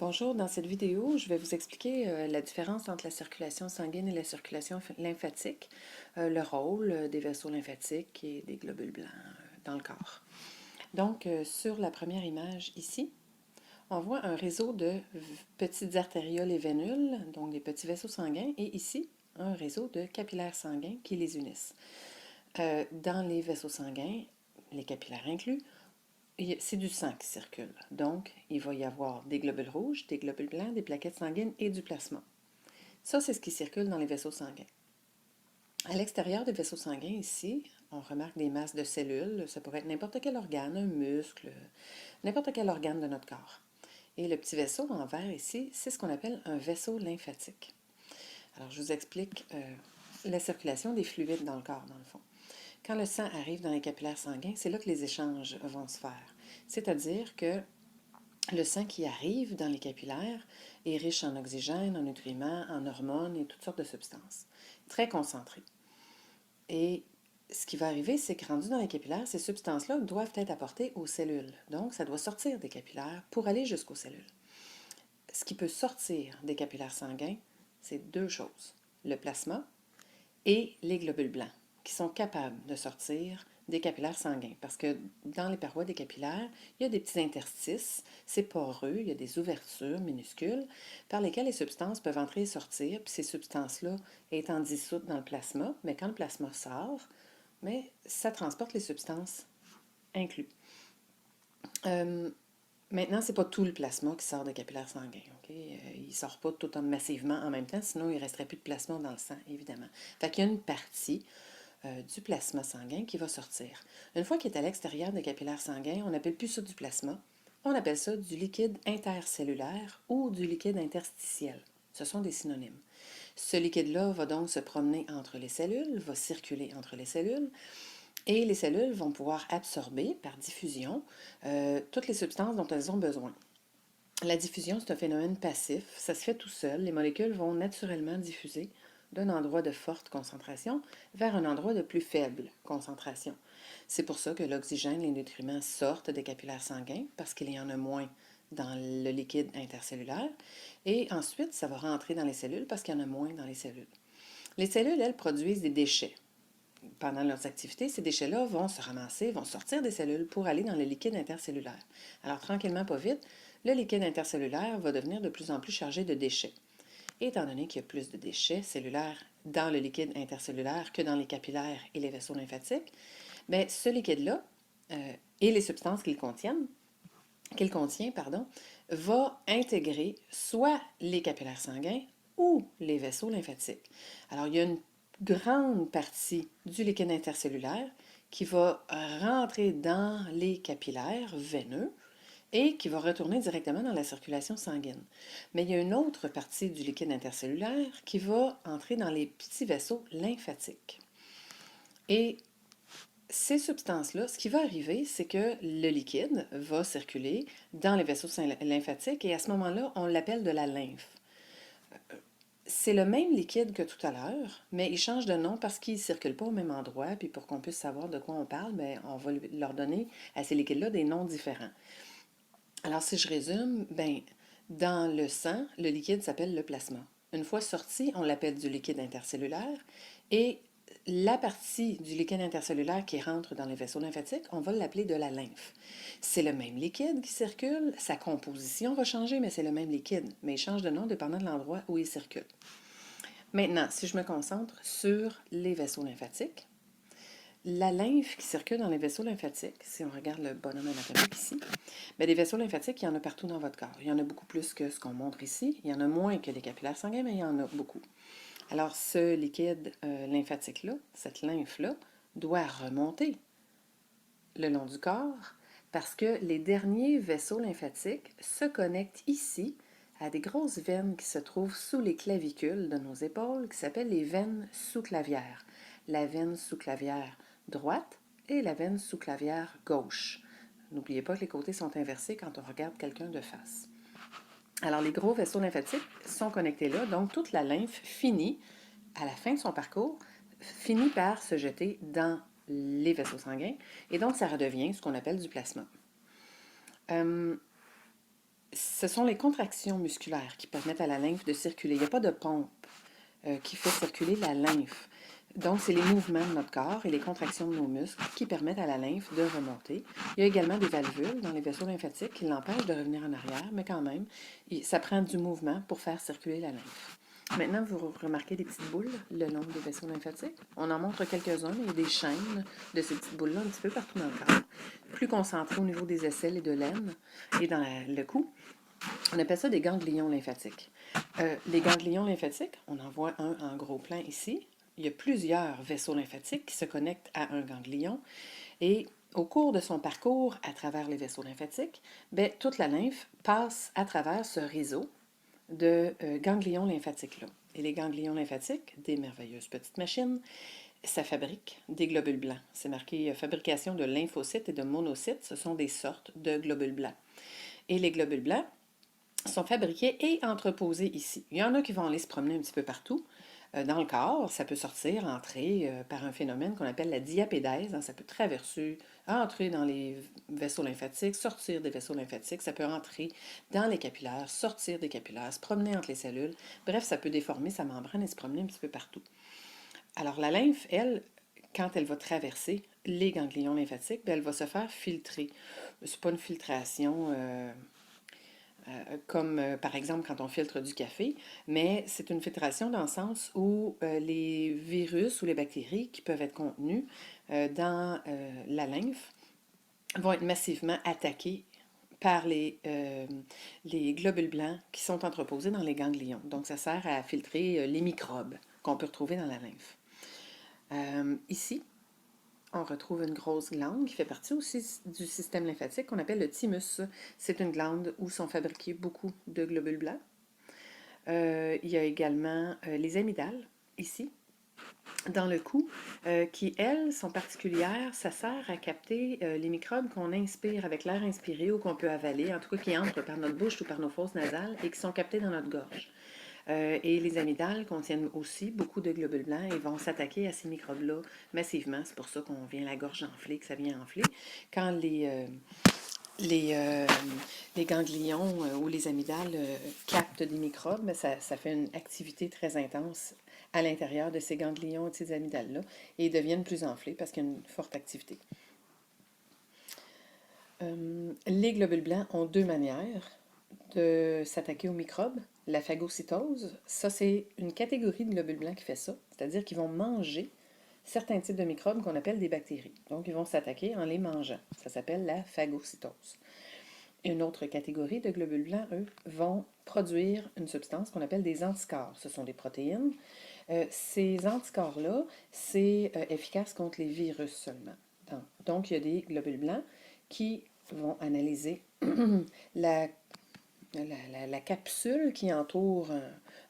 Bonjour, dans cette vidéo, je vais vous expliquer la différence entre la circulation sanguine et la circulation lymphatique, le rôle des vaisseaux lymphatiques et des globules blancs dans le corps. Donc, sur la première image ici, on voit un réseau de petites artérioles et vénules, donc des petits vaisseaux sanguins, et ici, un réseau de capillaires sanguins qui les unissent. Dans les vaisseaux sanguins, les capillaires inclus, c'est du sang qui circule. Donc, il va y avoir des globules rouges, des globules blancs, des plaquettes sanguines et du plasma. Ça, c'est ce qui circule dans les vaisseaux sanguins. À l'extérieur des vaisseaux sanguins, ici, on remarque des masses de cellules. Ça pourrait être n'importe quel organe, un muscle, n'importe quel organe de notre corps. Et le petit vaisseau en vert ici, c'est ce qu'on appelle un vaisseau lymphatique. Alors, je vous explique la circulation des fluides dans le corps, dans le fond. Quand le sang arrive dans les capillaires sanguins, c'est là que les échanges vont se faire. C'est-à-dire que le sang qui arrive dans les capillaires est riche en oxygène, en nutriments, en hormones et toutes sortes de substances. Très concentré. Et ce qui va arriver, c'est que rendu dans les capillaires, ces substances-là doivent être apportées aux cellules. Donc, ça doit sortir des capillaires pour aller jusqu'aux cellules. Ce qui peut sortir des capillaires sanguins, c'est deux choses. Le plasma et les globules blancs, qui sont capables de sortir des capillaires sanguins. Parce que dans les parois des capillaires, il y a des petits interstices, c'est poreux, il y a des ouvertures minuscules par lesquelles les substances peuvent entrer et sortir, puis ces substances-là étant dissoutes dans le plasma, mais quand le plasma sort, mais ça transporte les substances incluses. Euh, Maintenant, ce n'est pas tout le plasma qui sort des capillaires sanguins. Il ne sort pas tout massivement en même temps, sinon il ne resterait plus de plasma dans le sang, évidemment. Fait qu'il y a une partie du plasma sanguin qui va sortir. Une fois qu'il est à l'extérieur des capillaires sanguins, on n'appelle plus ça du plasma, on appelle ça du liquide intercellulaire ou du liquide interstitiel. Ce sont des synonymes. Ce liquide-là va donc se promener entre les cellules, va circuler entre les cellules, et les cellules vont pouvoir absorber par diffusion toutes les substances dont elles ont besoin. La diffusion, c'est un phénomène passif, ça se fait tout seul. Les molécules vont naturellement diffuser d'un endroit de forte concentration vers un endroit de plus faible concentration. C'est pour ça que l'oxygène, les nutriments sortent des capillaires sanguins, parce qu'il y en a moins dans le liquide intercellulaire, et ensuite, ça va rentrer dans les cellules parce qu'il y en a moins dans les cellules. Les cellules, elles, produisent des déchets. Pendant leurs activités, ces déchets-là vont se ramasser, vont sortir des cellules pour aller dans le liquide intercellulaire. Alors, tranquillement, pas vite, le liquide intercellulaire va devenir de plus en plus chargé de déchets. Et étant donné qu'il y a plus de déchets cellulaires dans le liquide intercellulaire que dans les capillaires et les vaisseaux lymphatiques, bien, ce liquide-là et les substances qu'il contient, va intégrer soit les capillaires sanguins ou les vaisseaux lymphatiques. Alors, il y a une grande partie du liquide intercellulaire qui va rentrer dans les capillaires veineux et qui va retourner directement dans la circulation sanguine. Mais il y a une autre partie du liquide intercellulaire qui va entrer dans les petits vaisseaux lymphatiques. Et ces substances-là, ce qui va arriver, c'est que le liquide va circuler dans les vaisseaux lymphatiques et à ce moment-là, on l'appelle de la lymphe. C'est le même liquide que tout à l'heure, mais il change de nom parce qu'il ne circule pas au même endroit. Puis pour qu'on puisse savoir de quoi on parle, bien, on va leur donner à ces liquides-là des noms différents. Alors si je résume, ben, dans le sang, le liquide s'appelle le plasma. Une fois sorti, on l'appelle du liquide intercellulaire et la partie du liquide intercellulaire qui rentre dans les vaisseaux lymphatiques, on va l'appeler de la lymphe. C'est le même liquide qui circule, sa composition va changer, mais c'est le même liquide, mais il change de nom dépendant de l'endroit où il circule. Maintenant, si je me concentre sur les vaisseaux lymphatiques, la lymphe qui circule dans les vaisseaux lymphatiques, si on regarde le bonhomme anatomique ici, bien, des vaisseaux lymphatiques, il y en a partout dans votre corps. Il y en a beaucoup plus que ce qu'on montre ici. Il y en a moins que les capillaires sanguins, mais il y en a beaucoup. Alors, ce liquide lymphatique-là, cette lymphe-là, doit remonter le long du corps parce que les derniers vaisseaux lymphatiques se connectent ici à des grosses veines qui se trouvent sous les clavicules de nos épaules, qui s'appellent les veines sous-clavières. La veine sous-clavière droite et la veine sous-clavière gauche. N'oubliez pas que les côtés sont inversés quand on regarde quelqu'un de face. Alors, les gros vaisseaux lymphatiques sont connectés là, donc toute la lymphe finit, à la fin de son parcours, finit par se jeter dans les vaisseaux sanguins, et donc ça redevient ce qu'on appelle du plasma. Euh, ce sont les contractions musculaires qui permettent à la lymphe de circuler. Il n'y a pas de pompe qui fait circuler la lymphe. Donc, c'est les mouvements de notre corps et les contractions de nos muscles qui permettent à la lymphe de remonter. Il y a également des valvules dans les vaisseaux lymphatiques qui l'empêchent de revenir en arrière, mais quand même, ça prend du mouvement pour faire circuler la lymphe. Maintenant, vous remarquez des petites boules le long des vaisseaux lymphatiques. On en montre quelques-uns, mais il y a des chaînes de ces petites boules-là un petit peu partout dans le corps, plus concentrées au niveau des aisselles et de l'aine et dans le cou. On appelle ça des ganglions lymphatiques. Les ganglions lymphatiques, on en voit un en gros plan ici. Il y a plusieurs vaisseaux lymphatiques qui se connectent à un ganglion et au cours de son parcours à travers les vaisseaux lymphatiques, bien, toute la lymphe passe à travers ce réseau de ganglions lymphatiques-là. Et les ganglions lymphatiques, des merveilleuses petites machines, ça fabrique des globules blancs. C'est marqué fabrication de lymphocytes et de monocytes. Ce sont des sortes de globules blancs. Et les globules blancs sont fabriqués et entreposés ici. Il y en a qui vont aller se promener un petit peu partout dans le corps. Ça peut sortir, entrer par un phénomène qu'on appelle la diapédèse. Ça peut traverser, entrer dans les vaisseaux lymphatiques, sortir des vaisseaux lymphatiques. Ça peut entrer dans les capillaires, sortir des capillaires, se promener entre les cellules. Bref, ça peut déformer sa membrane et se promener un petit peu partout. Alors la lymphe, elle, quand elle va traverser les ganglions lymphatiques, bien, elle va se faire filtrer. C'est pas une filtration comme par exemple quand on filtre du café, mais c'est une filtration dans le sens où les virus ou les bactéries qui peuvent être contenus dans la lymphe vont être massivement attaqués par les globules blancs qui sont entreposés dans les ganglions. Donc, ça sert à filtrer les microbes qu'on peut retrouver dans la lymphe. Ici, on retrouve une grosse glande qui fait partie aussi du système lymphatique qu'on appelle le thymus. C'est une glande où sont fabriqués beaucoup de globules blancs. Il y a également les amygdales, ici, dans le cou, qui, elles, sont particulières. Ça sert à capter les microbes qu'on inspire avec l'air inspiré ou qu'on peut avaler, en tout cas qui entrent par notre bouche ou par nos fosses nasales et qui sont captés dans notre gorge. Et les amygdales contiennent aussi beaucoup de globules blancs et vont s'attaquer à ces microbes-là massivement. C'est pour ça qu'on vient la gorge enflée, que ça vient enfler. Quand les ganglions ou les amygdales captent des microbes, bien, ça fait une activité très intense à l'intérieur de ces ganglions et de ces amygdales-là et ils deviennent plus enflés parce qu'il y a une forte activité. Les globules blancs ont deux manières de s'attaquer aux microbes. La phagocytose, ça c'est une catégorie de globules blancs qui fait ça, c'est-à-dire qu'ils vont manger certains types de microbes qu'on appelle des bactéries. Donc ils vont s'attaquer en les mangeant. Ça s'appelle la phagocytose. Une autre catégorie de globules blancs, eux, vont produire une substance qu'on appelle des anticorps. Ce sont des protéines. Ces anticorps-là, c'est efficace contre les virus seulement. Donc il y a des globules blancs qui vont analyser la capsule qui entoure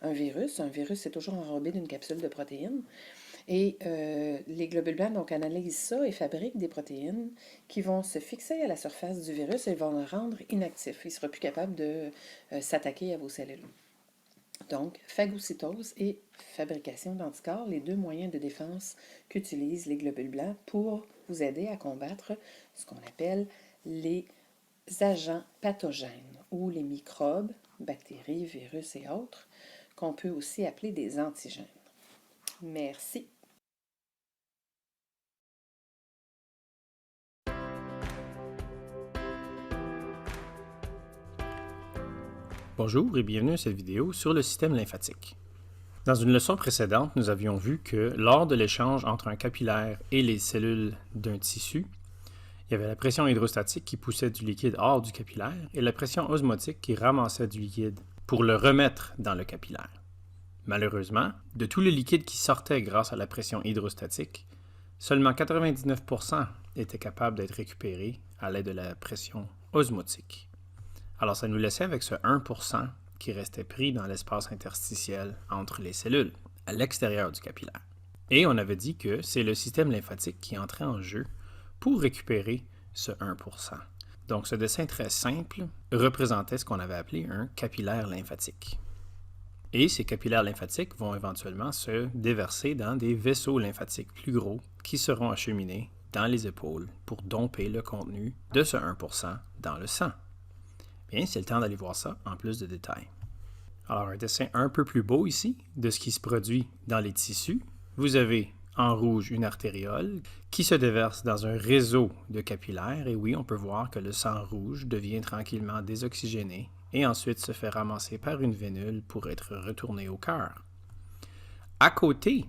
un virus. Un virus, c'est toujours enrobé d'une capsule de protéines. Et les globules blancs donc, analysent ça et fabriquent des protéines qui vont se fixer à la surface du virus et vont le rendre inactif. Il ne sera plus capable de s'attaquer à vos cellules. Donc, phagocytose et fabrication d'anticorps, les deux moyens de défense qu'utilisent les globules blancs pour vous aider à combattre ce qu'on appelle les agents pathogènes ou les microbes, bactéries, virus et autres, qu'on peut aussi appeler des antigènes. Merci. Bonjour et bienvenue à cette vidéo sur le système lymphatique. Dans une leçon précédente, nous avions vu que lors de l'échange entre un capillaire et les cellules d'un tissu, il y avait la pression hydrostatique qui poussait du liquide hors du capillaire et la pression osmotique qui ramassait du liquide pour le remettre dans le capillaire. Malheureusement, de tout le liquide qui sortait grâce à la pression hydrostatique, seulement 99% était capable d'être récupéré à l'aide de la pression osmotique. Alors, ça nous laissait avec ce 1% qui restait pris dans l'espace interstitiel entre les cellules, à l'extérieur du capillaire. Et on avait dit que c'est le système lymphatique qui entrait en jeu pour récupérer ce 1%. Donc, ce dessin très simple représentait ce qu'on avait appelé un capillaire lymphatique. Et ces capillaires lymphatiques vont éventuellement se déverser dans des vaisseaux lymphatiques plus gros qui seront acheminés dans les épaules pour domper le contenu de ce 1% dans le sang. Bien, c'est le temps d'aller voir ça en plus de détails. Alors, un dessin un peu plus beau ici de ce qui se produit dans les tissus. Vous avez en rouge une artériole qui se déverse dans un réseau de capillaires. Et oui, on peut voir que le sang rouge devient tranquillement désoxygéné et ensuite se fait ramasser par une vénule pour être retourné au cœur. À côté